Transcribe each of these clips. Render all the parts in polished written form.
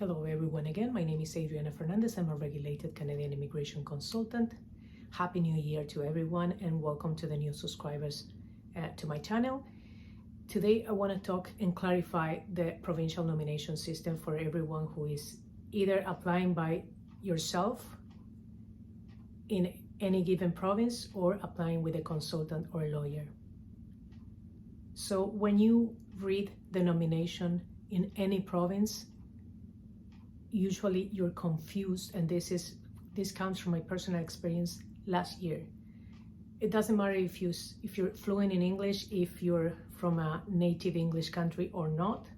Hello everyone again, my name is Adriana Fernandez. I'm a regulated Canadian immigration consultant. Happy New Year to everyone and welcome to the new subscribers to my channel. Today I want to talk and clarify the provincial nomination system for everyone who is either applying by yourself in any given province or applying with a consultant or a lawyer. So when you read the nomination in any province, usually you're confused, and this comes from my personal experience last year. It doesn't matter if you're fluent in English, if you're from a native English country or not.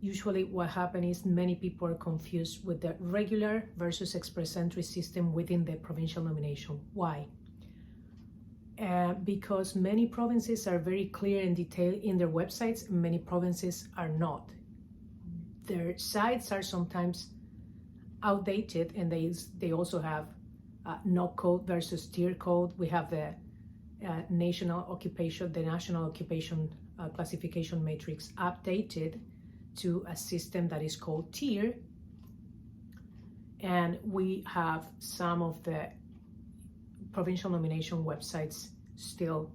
Usually what happens is many people are confused with the regular versus express entry system within the provincial nomination. Why? Because many provinces are very clear and detailed in their websites, and many provinces are not. Their sites are sometimes outdated, and they also have NOC code versus tier code. We have the national occupation classification matrix updated to a system that is called tier, and we have some of the provincial nomination websites still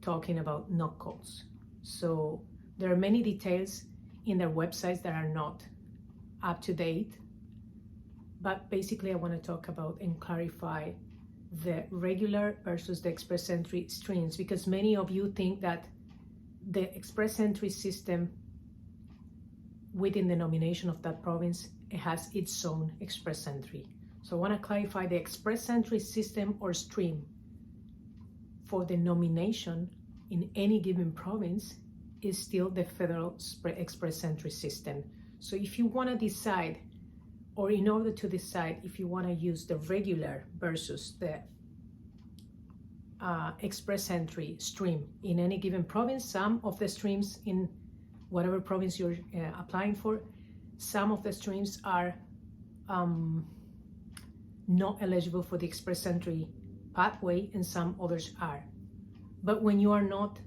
talking about NOC codes. So there are many details in their websites that are not up to date. But basically, I want to talk about and clarify the regular versus the express entry streams, because many of you think that the express entry system within the nomination of that province, it has its own express entry. So I want to clarify the express entry system or stream for the nomination in any given province is still the federal express entry system. So if you want to decide, or in order to decide if you want to use the regular versus the express entry stream in any given province, some of the streams in whatever province you're applying for, some of the streams are not eligible for the express entry pathway and some others are. But when you are not,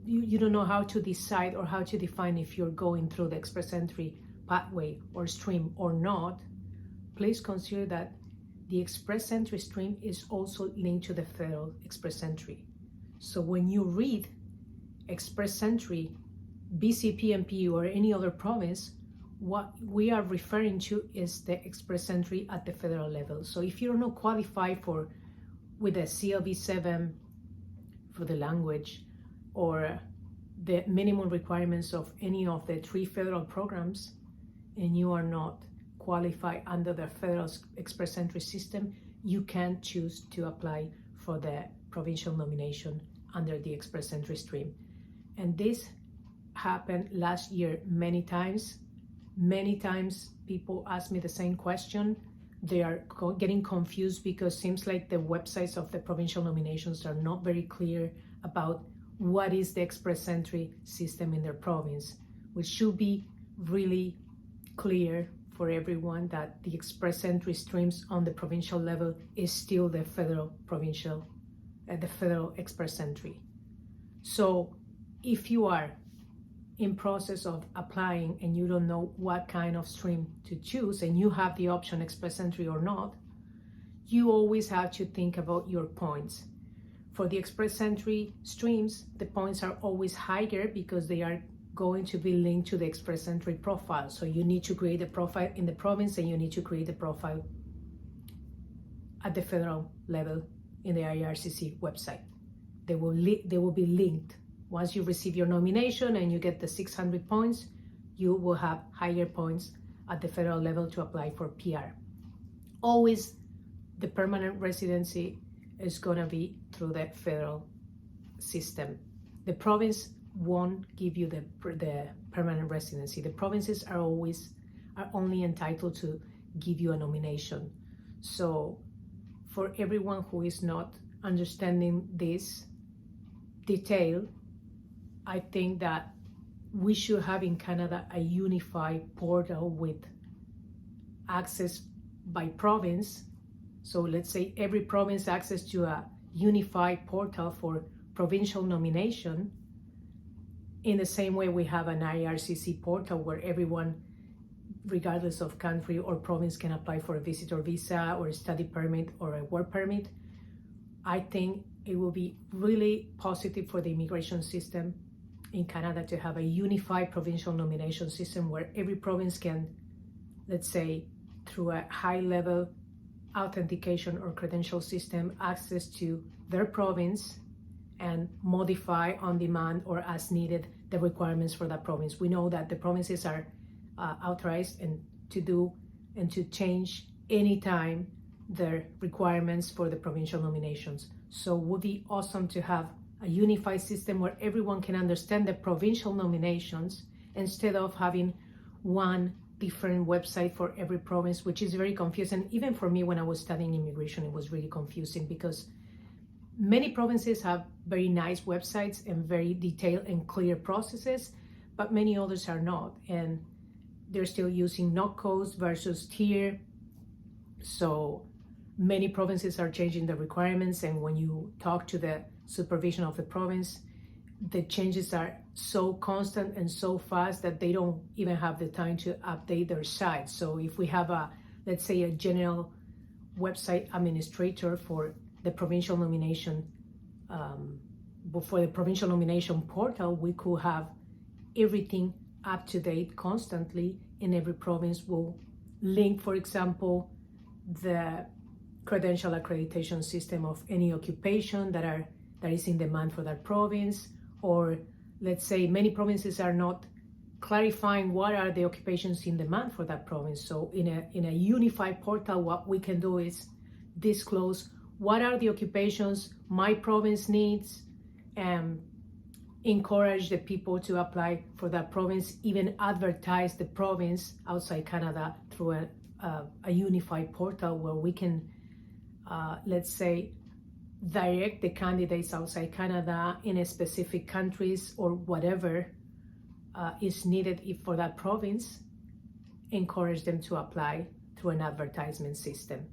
you don't know how to decide or how to define if you're going through the express entry pathway or stream or not, please consider that the express entry stream is also linked to the federal express entry. So when you read express entry, BC, PNP, or any other province, what we are referring to is the express entry at the federal level. So if you're not qualified with a CLB7 for the language or the minimum requirements of any of the 3 federal programs, and you are not qualified under the federal express entry system, you can choose to apply for the provincial nomination under the express entry stream. And this happened last year many times. Many times people ask me the same question. They are getting confused because it seems like the websites of the provincial nominations are not very clear about what is the express entry system in their province, which should be really clear for everyone that the express entry streams on the provincial level is still the federal express entry. So if you are in process of applying and you don't know what kind of stream to choose and you have the option express entry or not, you always have to think about your points. For the express entry streams, the points are always higher because they are going to be linked to the express entry profile. So you need to create a profile in the province and you need to create a profile at the federal level in the RCIC website. They will be linked. Once you receive your nomination and you get the 600 points, you will have higher points at the federal level to apply for PR. Always the permanent residency is going to be through the federal system. The province won't give you the permanent residency. The provinces are only entitled to give you a nomination. So for everyone who is not understanding this detail, I think that we should have in Canada a unified portal with access by province. So let's say every province access to a unified portal for provincial nomination. In the same way we have an IRCC portal where everyone regardless of country or province, can apply for a visitor visa or a study permit or a work permit. I think it will be really positive for the immigration system in Canada to have a unified provincial nomination system where every province can, let's say, through a high-level authentication or credential system, access to their province and modify on demand or as needed the requirements for that province. We know that the provinces are authorized and to do and to change anytime their requirements for the provincial nominations. So it would be awesome to have a unified system where everyone can understand the provincial nominations instead of having one different website for every province, which is very confusing. Even for me, when I was studying immigration, it was really confusing because many provinces have very nice websites and very detailed and clear processes, but many others are not. And they're still using NOC codes versus tier. So many provinces are changing the requirements, and when you talk to the supervision of the province, the changes are so constant and so fast that they don't even have the time to update their site. So if we have let's say a general website administrator for the provincial nomination, for the provincial nomination portal, we could have everything up to date constantly, and every province will link, for example, the credential accreditation system of any occupation that is in demand for that province. Or let's say many provinces are not clarifying what are the occupations in demand for that province. So in a unified portal, what we can do is disclose what are the occupations my province needs, and encourage the people to apply for that province, even advertise the province outside Canada through a unified portal where we can, let's say, direct the candidates outside Canada in a specific countries or whatever is needed for that province, encourage them to apply through an advertisement system.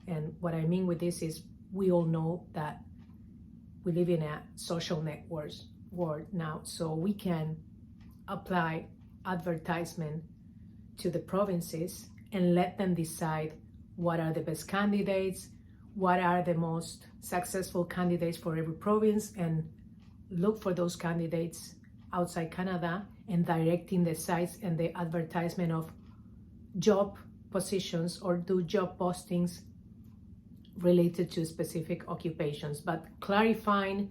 And what I mean with this is we all know that we live in a social networks world now, so we can apply advertisement to the provinces and let them decide what are the best candidates, what are the most successful candidates for every province, and look for those candidates outside Canada and directing the sites and the advertisement of job positions or do job postings related to specific occupations, but clarifying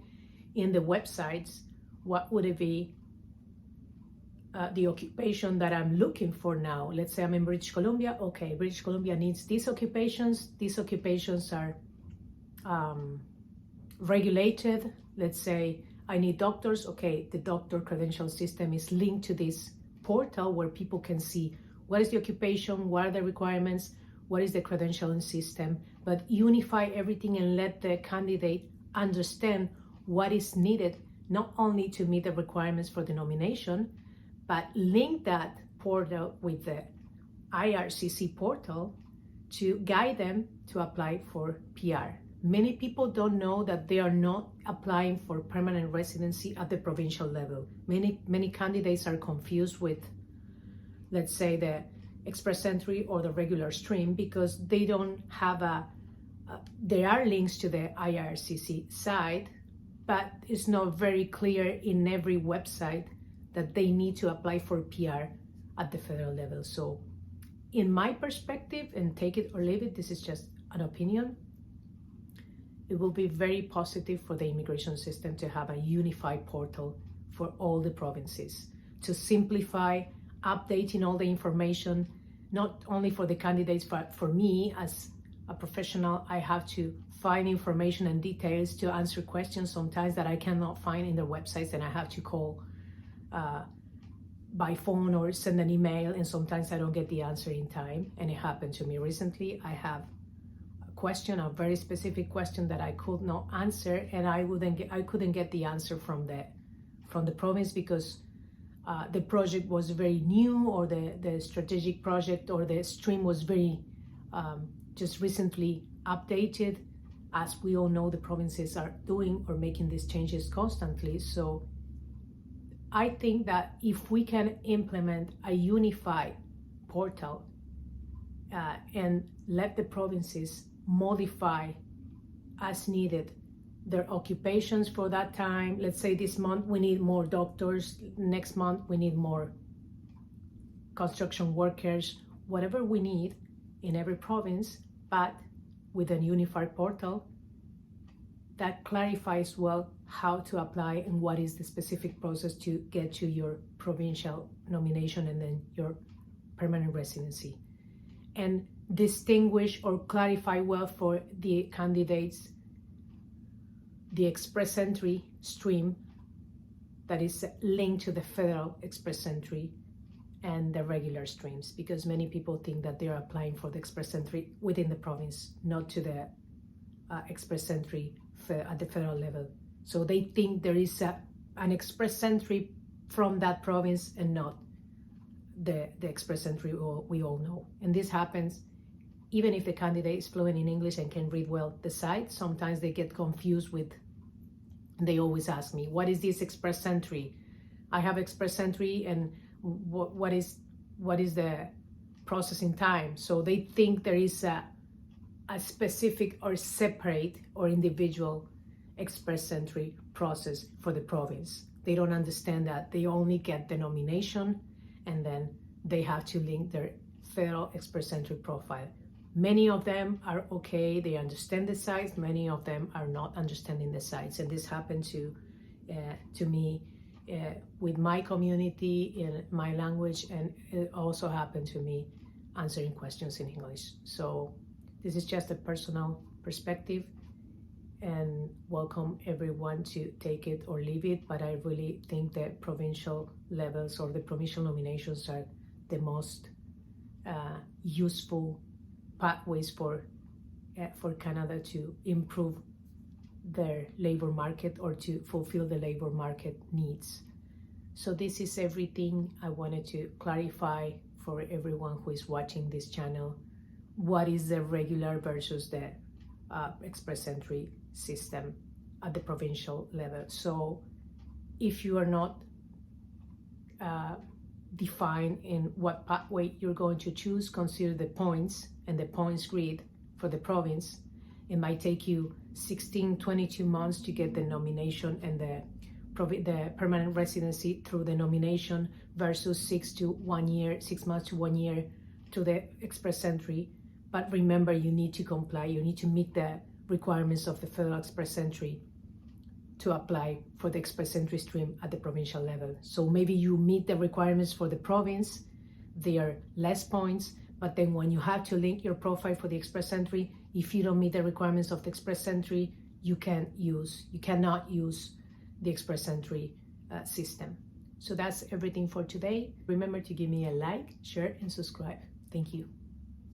in the websites what would it be the occupation that I'm looking for now. Let's say I'm in British Columbia. Okay, British Columbia needs these occupations. These occupations are regulated. Let's say I need doctors. Okay, the doctor credential system is linked to this portal where people can see what is the occupation, what are the requirements, what is the credentialing system, but unify everything and let the candidate understand what is needed, not only to meet the requirements for the nomination, but link that portal with the IRCC portal to guide them to apply for PR. Many people don't know that they are not applying for permanent residency at the provincial level. Many candidates are confused with, let's say, the express entry or the regular stream because they don't have there are links to the IRCC site, but it's not very clear in every website that they need to apply for PR at the federal level. So in my perspective, and take it or leave it, this is just an opinion, it will be very positive for the immigration system to have a unified portal for all the provinces to simplify updating all the information, not only for the candidates, but for me as a professional. I have to find information and details to answer questions sometimes that I cannot find in their websites, and I have to call by phone or send an email, and sometimes I don't get the answer in time. And it happened to me recently. I have a question, a very specific question that I could not answer, and I couldn't get the answer from the province because the project was very new, or the strategic project or the stream was very just recently updated. As we all know, the provinces are doing or making these changes constantly. So I think that if we can implement a unified portal and let the provinces modify as needed their occupations for that time. Let's say this month we need more doctors, next month we need more construction workers, whatever we need in every province, but with a unified portal that clarifies well how to apply and what is the specific process to get to your provincial nomination and then your permanent residency. And distinguish or clarify well for the candidates the express entry stream that is linked to the federal express entry and the regular streams, because many people think that they are applying for the express entry within the province, not to the express entry at the federal level. So they think there is an express entry from that province and not the express entry we all know. And this happens even if the candidate is fluent in English and can read well the site. Sometimes they get confused with, they always ask me, what is this express entry? I have express entry, and what is the processing time? So they think there is a specific or separate or individual express entry process for the province. They don't understand that they only get the nomination and then they have to link their federal express entry profile. Many of them are okay, they understand the sites, many of them are not understanding the sites, and this happened to me with my community in my language, and it also happened to me answering questions in English. So this is just a personal perspective, and welcome everyone to take it or leave it, but I really think that provincial levels or the provincial nominations are the most useful pathways for Canada to improve their labor market or to fulfill the labor market needs. So this is everything I wanted to clarify for everyone who is watching this channel. What is the regular versus the express entry system at the provincial level? So if you are not defined in what pathway you're going to choose, consider the points and the points grid for the province. It might take you 22 months to get the nomination and the permanent residency through the nomination versus 6 months to 1 year to the express entry. But remember, you need to comply, you need to meet the requirements of the federal express entry to apply for the express entry stream at the provincial level. So maybe you meet the requirements for the province, they are less points, but then when you have to link your profile for the express entry, if you don't meet the requirements of the express entry, you cannot use the express entry system. So that's everything for today. Remember to give me a like, share, and subscribe. Thank you.